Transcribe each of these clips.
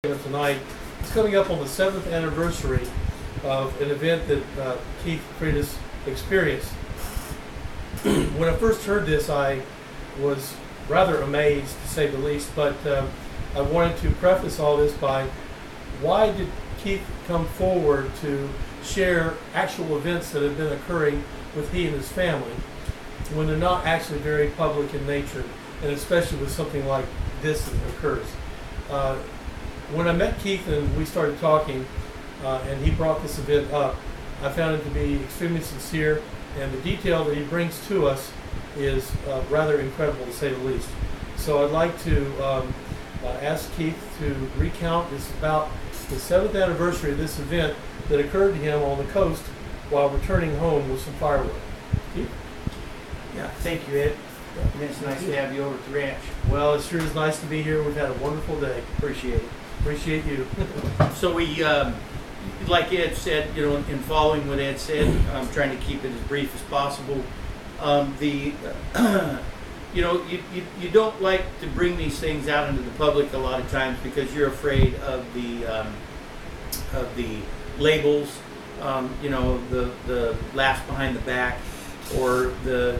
Tonight, it's coming up on the 7th anniversary of an event that Keith Freitas experienced. When I first heard this, I was rather amazed, to say the least, but I wanted to preface all this by, why did Keith come forward to share actual events that have been occurring with he and his family when they're not actually very public in nature, and especially with something like this that occurs? When I met Keith and we started talking, and he brought this event up, I found him to be extremely sincere, and the detail that he brings to us is rather incredible, to say the least. So I'd like to ask Keith to recount this about the 7th anniversary of this event that occurred to him on the coast while returning home with some firewood. Keith? Yeah, thank you, Ed. And it's nice to have you over at the ranch. Well, it sure is nice to be here. We've had a wonderful day. Appreciate it. Appreciate you. So we, like Ed said, in following what Ed said, I'm trying to keep it as brief as possible. You don't like to bring these things out into the public a lot of times because you're afraid of the labels, the laughs behind the back, or the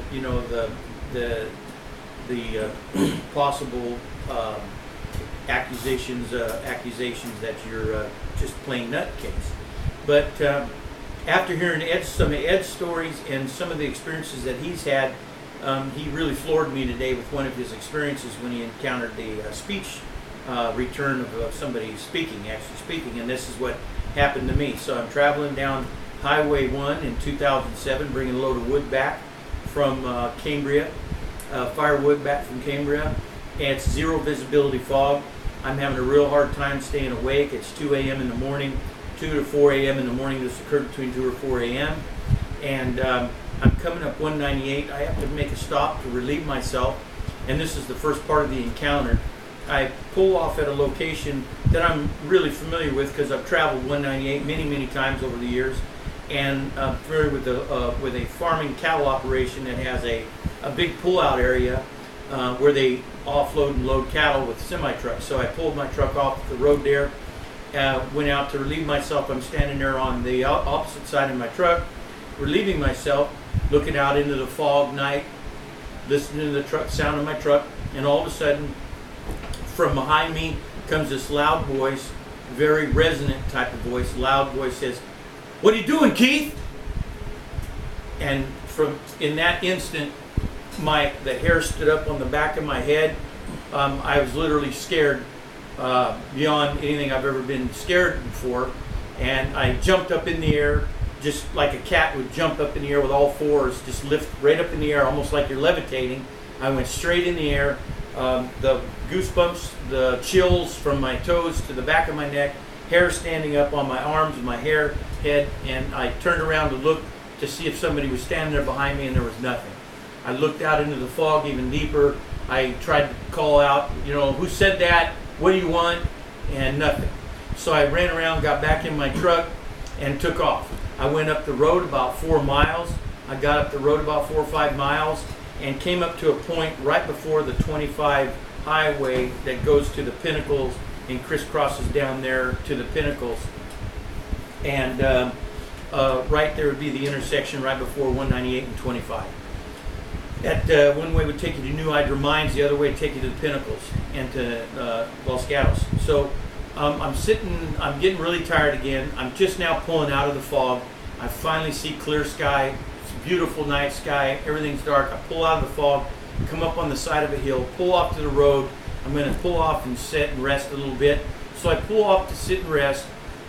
possible accusations that you're just plain nutcase. But after hearing some of Ed's stories and some of the experiences that he's had, he really floored me today with one of his experiences when he encountered the speech return of somebody actually speaking, and this is what happened to me. So I'm traveling down Highway 1 in 2007, bringing a load of wood back from Cambria, firewood back from Cambria, and it's zero visibility fog. I'm having a real hard time staying awake. It's 2 a.m. in the morning, 2 to 4 a.m. in the morning. This occurred between 2 or 4 a.m. And I'm coming up 198. I have to make a stop to relieve myself, and this is the first part of the encounter. I pull off at a location that I'm really familiar with because I've traveled 198 many times over the years, and I'm familiar with a farming cattle operation that has a big pull-out area where they offload and load cattle with semi-trucks. So I pulled my truck off the road there, went out to relieve myself. I'm standing there on the opposite side of my truck, relieving myself, looking out into the fog night, listening to the sound of my truck, and all of a sudden, from behind me comes this loud voice, very resonant type of voice. Loud voice says, "What are you doing, Keith?" And in that instant, the hair stood up on the back of my head. I was literally scared beyond anything I've ever been scared before, and I jumped up in the air just like a cat would jump up in the air with all fours, just lift right up in the air, almost like you're levitating. I went straight in the air. The goosebumps, the chills from my toes to the back of my neck, hair standing up on my arms, my head, and I turned around to look to see if somebody was standing there behind me, and there was nothing. I looked out into the fog even deeper. I tried to call out, who said that? What do you want? And nothing. So I ran around, got back in my truck, and took off. I went up the road about 4 miles. I got up the road about 4 or 5 miles and came up to a point right before the 25 highway that goes to the Pinnacles and crisscrosses down there to the Pinnacles. And right there would be the intersection right before 198 and 25. That one way would take you to New Hydra Mines, the other way would take you to the Pinnacles and to Los Gatos. So I'm getting really tired again. I'm just now pulling out of the fog. I finally see clear sky. It's a beautiful night sky. Everything's dark. I pull out of the fog, come up on the side of a hill, pull off to the road. I'm going to pull off and sit and rest a little bit. So I pull off to sit and rest,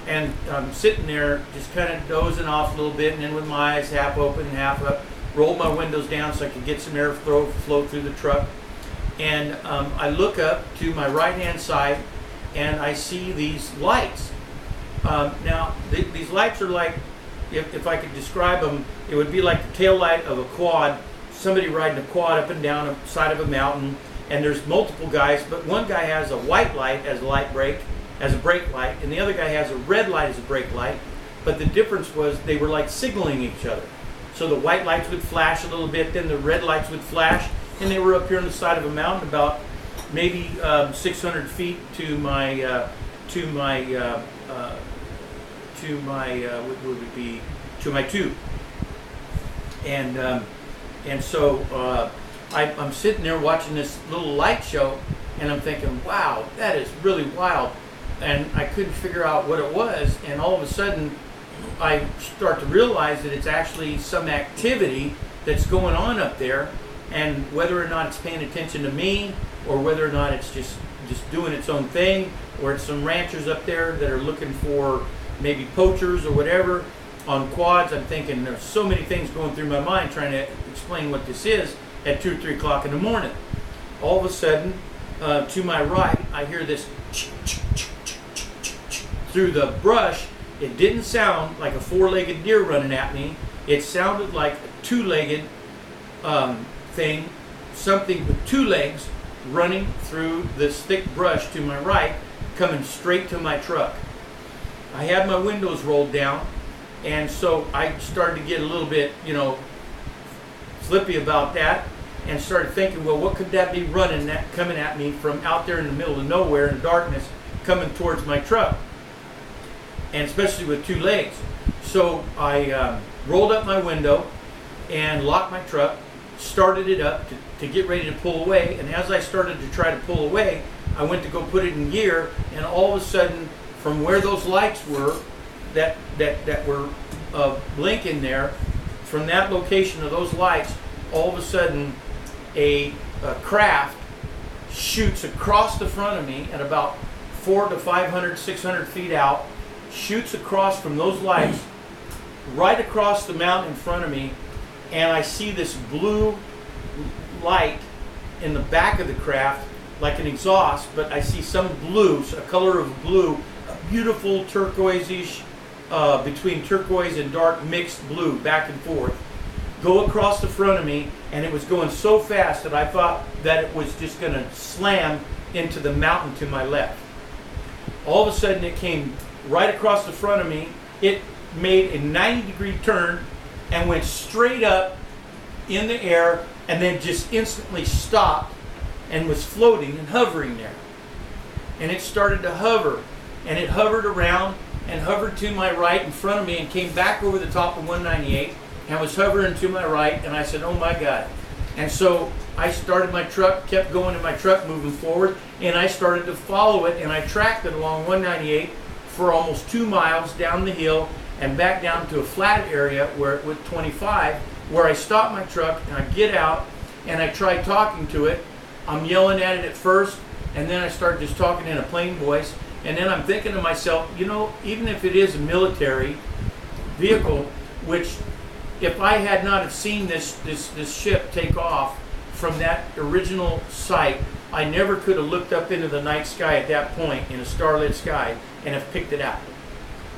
and I'm sitting there just kind of dozing off a little bit, and then with my eyes half open and half up, rolled my windows down so I could get some airflow flow through the truck. And I look up to my right-hand side, and I see these lights. Now, these lights are like, if I could describe them, it would be like the tail light of a quad, somebody riding a quad up and down the side of a mountain, and there's multiple guys, but one guy has a white light as a brake light, and the other guy has a red light as a brake light, but the difference was they were like signaling each other. So the white lights would flash a little bit, then the red lights would flash, and they were up here on the side of a mountain about maybe 600 feet to my to my what would it be, to my tube. And so I'm sitting there watching this little light show, and I'm thinking, wow, that is really wild. And I couldn't figure out what it was, and all of a sudden I start to realize that it's actually some activity that's going on up there, and whether or not it's paying attention to me, or whether or not it's just doing its own thing, or it's some ranchers up there that are looking for maybe poachers or whatever on quads. I'm thinking there's so many things going through my mind trying to explain what this is at 2 or 3 o'clock in the morning. All of a sudden, to my right, I hear this through the brush. It didn't sound like a 4-legged deer running at me. It sounded like a 2-legged thing, something with 2 legs running through this thick brush to my right, coming straight to my truck. I had my windows rolled down, and so I started to get a little bit, flippy about that, and started thinking, well, what could that be coming at me from out there in the middle of nowhere in darkness, coming towards my truck, and especially with 2 legs. So I rolled up my window and locked my truck, started it up to get ready to pull away, and as I started to try to pull away, I went to go put it in gear, and all of a sudden, from where those lights were that were blinking there, from that location of those lights, all of a sudden a craft shoots across the front of me at about 400 to 500, 600 feet out, shoots across from those lights right across the mountain in front of me, and I see this blue light in the back of the craft like an exhaust, but I see some blue, a color of blue, a beautiful turquoise-ish, between turquoise and dark mixed blue, back and forth, go across the front of me, and it was going so fast that I thought that it was just going to slam into the mountain to my left. All of a sudden it came right across the front of me. It made a 90-degree turn and went straight up in the air, and then just instantly stopped and was floating and hovering there. And it started to hover, and it hovered around and hovered to my right in front of me and came back over the top of 198 and was hovering to my right, and I said, oh my God. And so I started my truck, kept going in my truck, moving forward, and I started to follow it, and I tracked it along 198 for almost 2 miles down the hill and back down to a flat area where with 25, where I stopped my truck and I get out and I try talking to it. I'm yelling at it at first, and then I start just talking in a plain voice, and then I'm thinking to myself, even if it is a military vehicle, which if I had not have seen this ship take off from that original site, I never could have looked up into the night sky at that point in a starlit sky and have picked it out.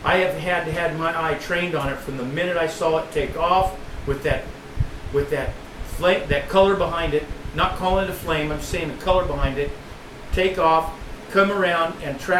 I have had my eye trained on it from the minute I saw it take off with that flame, that color behind it. Not calling it a flame, I'm saying the color behind it. Take off, come around, and track